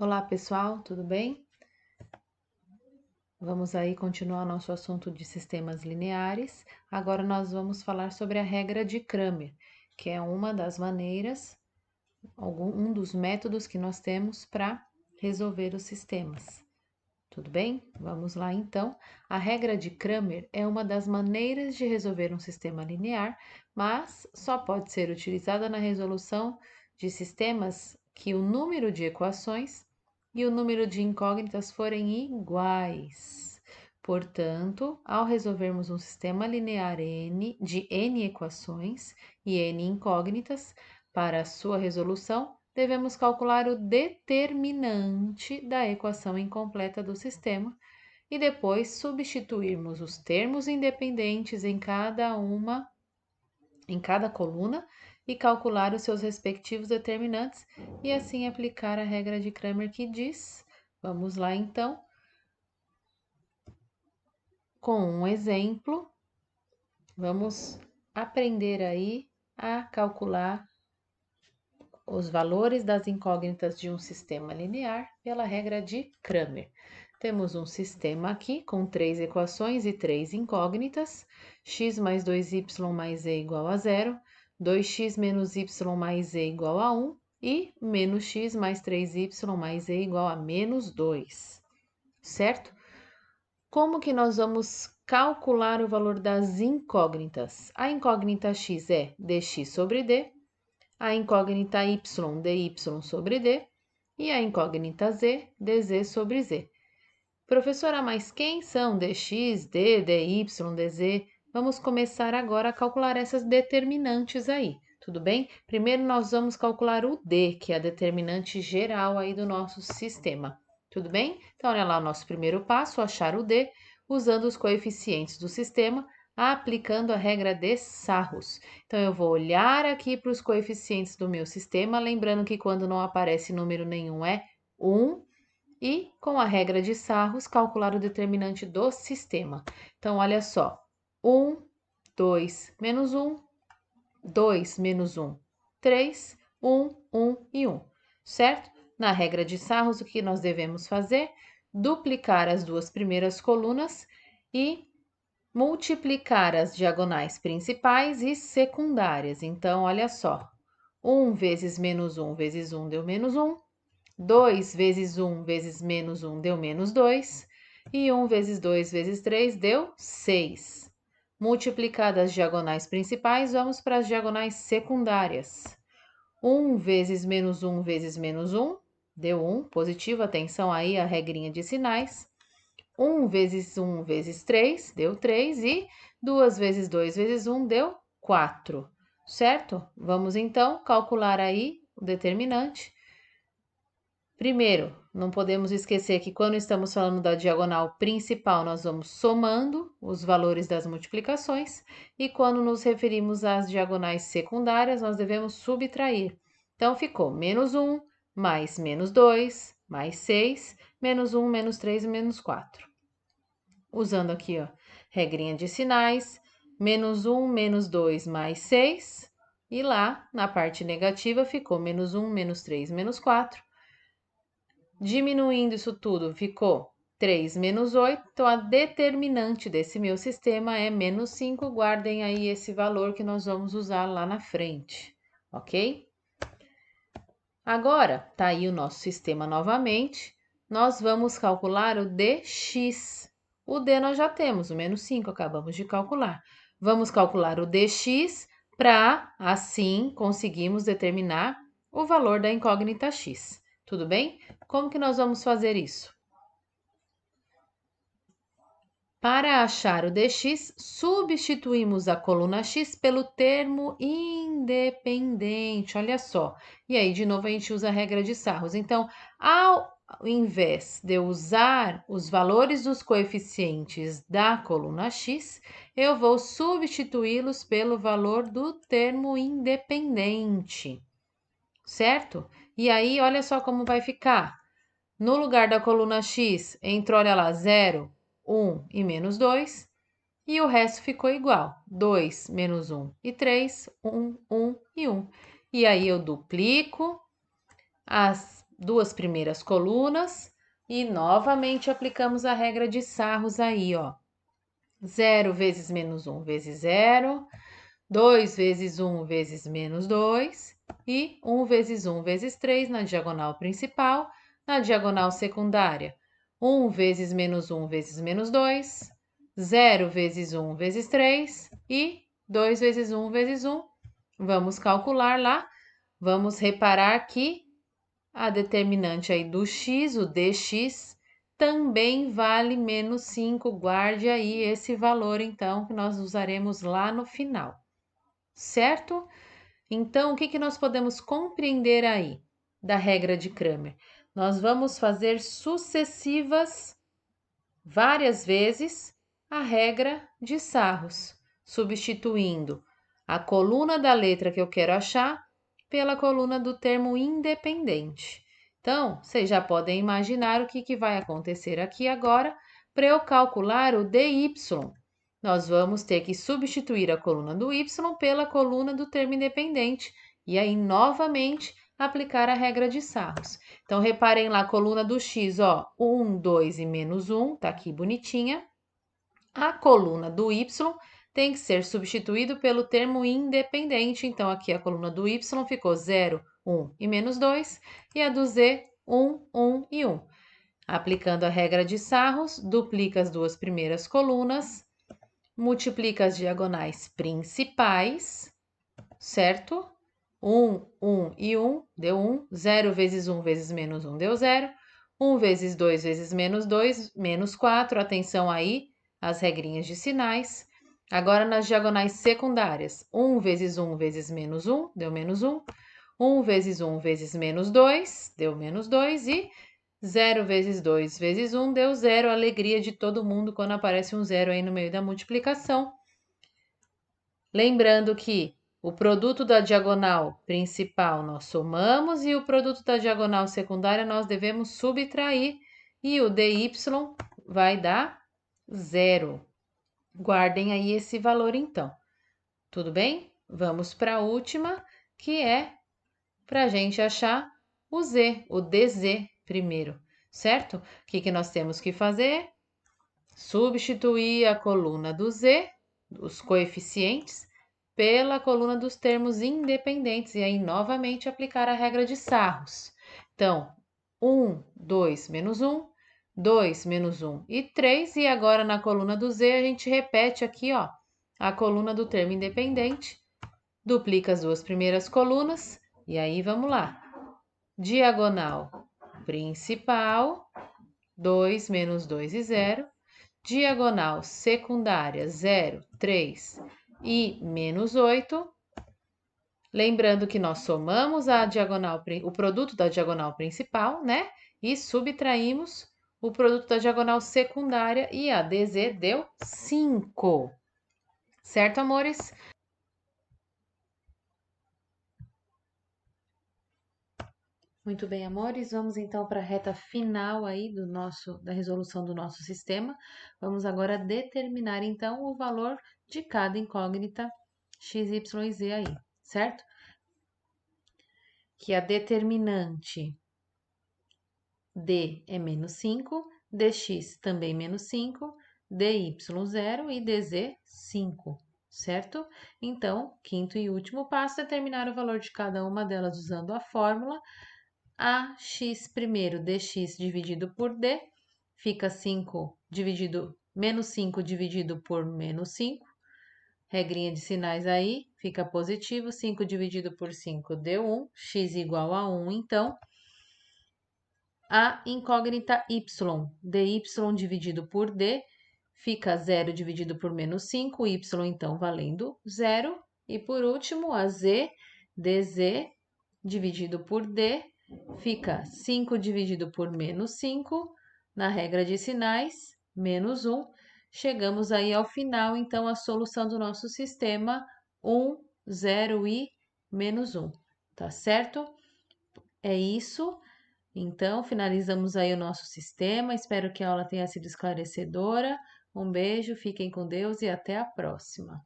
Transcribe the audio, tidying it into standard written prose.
Olá, pessoal, tudo bem? Vamos aí continuar nosso assunto de sistemas lineares. Agora nós vamos falar sobre a regra de Cramer, que é uma das maneiras, um dos métodos que nós temos para resolver os sistemas. Tudo bem? Vamos lá então. A regra de Cramer é uma das maneiras de resolver um sistema linear, mas só pode ser utilizada na resolução de sistemas que o número de equações e o número de incógnitas forem iguais. Portanto, ao resolvermos um sistema linear de n equações e n incógnitas, para sua resolução, devemos calcular o determinante da equação incompleta do sistema e depois substituirmos os termos independentes em cada coluna e calcular os seus respectivos determinantes e assim aplicar a regra de Cramer que diz, vamos lá então, com um exemplo, vamos aprender aí a calcular os valores das incógnitas de um sistema linear pela regra de Cramer. Temos um sistema aqui com 3 equações e 3 incógnitas, x mais 2y mais z igual a 0, 2x menos y mais z igual a 1 e menos x mais 3y mais z igual a menos 2, certo? Como que nós vamos calcular o valor das incógnitas? A incógnita x é dx sobre d, a incógnita y, dy sobre d, e a incógnita z, dz sobre z. Professora, mas quem são dx, d, dy, dz? Vamos começar agora a calcular essas determinantes aí, tudo bem? Primeiro nós vamos calcular o d, que é a determinante geral aí do nosso sistema, tudo bem? Então, olha lá o nosso primeiro passo, achar o d, usando os coeficientes do sistema, aplicando a regra de Sarros. Então, eu vou olhar aqui para os coeficientes do meu sistema, lembrando que quando não aparece número nenhum é 1, e, com a regra de Sarros, calcular o determinante do sistema. Então, olha só, 1, 2, menos 1, 2, menos 1, 3, 1, 1 e 1, certo? Na regra de Sarros, o que nós devemos fazer? Duplicar as duas primeiras colunas e multiplicar as diagonais principais e secundárias. Então, olha só, 1 vezes menos 1 vezes 1 deu menos 1, 2 vezes 1 vezes menos 1 deu menos 2, e 1 vezes 2 vezes 3 deu 6. Multiplicadas as diagonais principais, vamos para as diagonais secundárias. 1 vezes menos 1 vezes menos 1 deu 1, positivo, atenção aí à regrinha de sinais. 1 vezes 1 vezes 3 deu 3 e 2 vezes 2 vezes 1 deu 4, certo? Vamos então calcular aí o determinante. Primeiro, não podemos esquecer que quando estamos falando da diagonal principal, nós vamos somando os valores das multiplicações, e quando nos referimos às diagonais secundárias, nós devemos subtrair. Então, ficou menos 1, mais menos 2, mais 6, menos 1, menos 3 e menos 4. Usando aqui, ó, regrinha de sinais, menos 1, menos 2, mais 6, e lá, na parte negativa, ficou menos 1, menos 3, menos 4. Diminuindo isso tudo, ficou 3 menos 8, então a determinante desse meu sistema é menos 5, guardem aí esse valor que nós vamos usar lá na frente, ok? Agora, tá aí o nosso sistema novamente, nós vamos calcular o dx. O d nós já temos, o menos 5, acabamos de calcular. Vamos calcular o dx para, assim, conseguirmos determinar o valor da incógnita x. Tudo bem? Como que nós vamos fazer isso? Para achar o dx, substituímos a coluna x pelo termo independente, olha só. E aí, de novo, a gente usa a regra de Sarros. Então, ao invés de eu usar os valores dos coeficientes da coluna x, eu vou substituí-los pelo valor do termo independente, certo? E aí, olha só como vai ficar. No lugar da coluna x, entrou, olha lá, 0, 1 e menos 2. E o resto ficou igual. 2 menos 1 e 3, 1, 1 e 1. E aí eu duplico as duas primeiras colunas e novamente aplicamos a regra de sarros aí, ó. 0 vezes menos 1 vezes 0, 2 vezes 1 vezes menos 2 e 1 vezes 1 vezes 3 na diagonal principal, na diagonal secundária. 1 vezes menos 1 vezes menos 2, 0 vezes 1 vezes 3 e 2 vezes 1 vezes 1. Vamos calcular lá. Vamos reparar que a determinante aí do x, o dx, também vale menos 5. Guarde aí esse valor, então, que nós usaremos lá no final. Certo? Então, o que nós podemos compreender aí da regra de Cramer? Nós vamos fazer sucessivas, várias vezes, a regra de sarros, substituindo a coluna da letra que eu quero achar pela coluna do termo independente. Então, vocês já podem imaginar o que vai acontecer aqui agora para eu calcular o dy. Nós vamos ter que substituir a coluna do y pela coluna do termo independente e aí novamente aplicar a regra de sarros. Então, reparem lá a coluna do x, ó, 1, 2 e menos 1, tá aqui bonitinha. A coluna do y tem que ser substituído pelo termo independente. Então, aqui a coluna do y ficou 0, 1 e menos 2, e a do z, 1, 1 e 1. Aplicando a regra de sarros, duplica as duas primeiras colunas, multiplica as diagonais principais, certo? 1, 1 e 1 deu 1, 0 vezes 1 vezes menos 1 deu 0, 1 vezes 2 vezes menos 2, menos 4, atenção aí, as regrinhas de sinais. Agora nas diagonais secundárias, 1 vezes 1 vezes menos 1 deu menos 1, 1 vezes 1 vezes menos 2 deu menos 2 e 0 vezes 2 vezes 1 deu 0, alegria de todo mundo quando aparece um 0 aí no meio da multiplicação. Lembrando que o produto da diagonal principal nós somamos e o produto da diagonal secundária nós devemos subtrair e o dy vai dar 0. Guardem aí esse valor então. Tudo bem? Vamos para a última, que é para a gente achar o z, o dz primeiro, certo? O que nós temos que fazer? Substituir a coluna do z, os coeficientes, pela coluna dos termos independentes e aí novamente aplicar a regra de sarros. Então, 1, 2, menos 1, 2, menos 1 e 3. E agora na coluna do z a gente repete aqui, ó, a coluna do termo independente, duplica as duas primeiras colunas e aí vamos lá. Diagonal principal, 2 menos 2 e 0. Diagonal secundária, 0, 3 e menos 8. Lembrando que nós somamos a diagonal, o produto da diagonal principal, né? E subtraímos o produto da diagonal secundária e a dz deu 5. Certo, amores? Muito bem, amores, vamos então para a reta final aí da resolução do nosso sistema. Vamos agora determinar então o valor de cada incógnita x, y e z aí, certo? Que a determinante d é menos 5, dx também menos 5, dy 0 e dz 5, certo? Então, quinto e último passo, determinar o valor de cada uma delas usando a fórmula. Ax primeiro, dx dividido por d, fica 5 dividido, menos 5 dividido por menos 5. Regrinha de sinais aí, fica positivo, 5 dividido por 5 deu 1, x igual a 1, então. A incógnita y, dy dividido por d, fica 0 dividido por menos 5, y então valendo 0. E por último, a z, dz dividido por d, fica 5 dividido por menos 5, na regra de sinais, menos 1. Chegamos aí ao final, então, a solução do nosso sistema, 1, 0 e menos 1. Tá certo? É isso. Então, finalizamos aí o nosso sistema. Espero que a aula tenha sido esclarecedora. Um beijo, fiquem com Deus e até a próxima.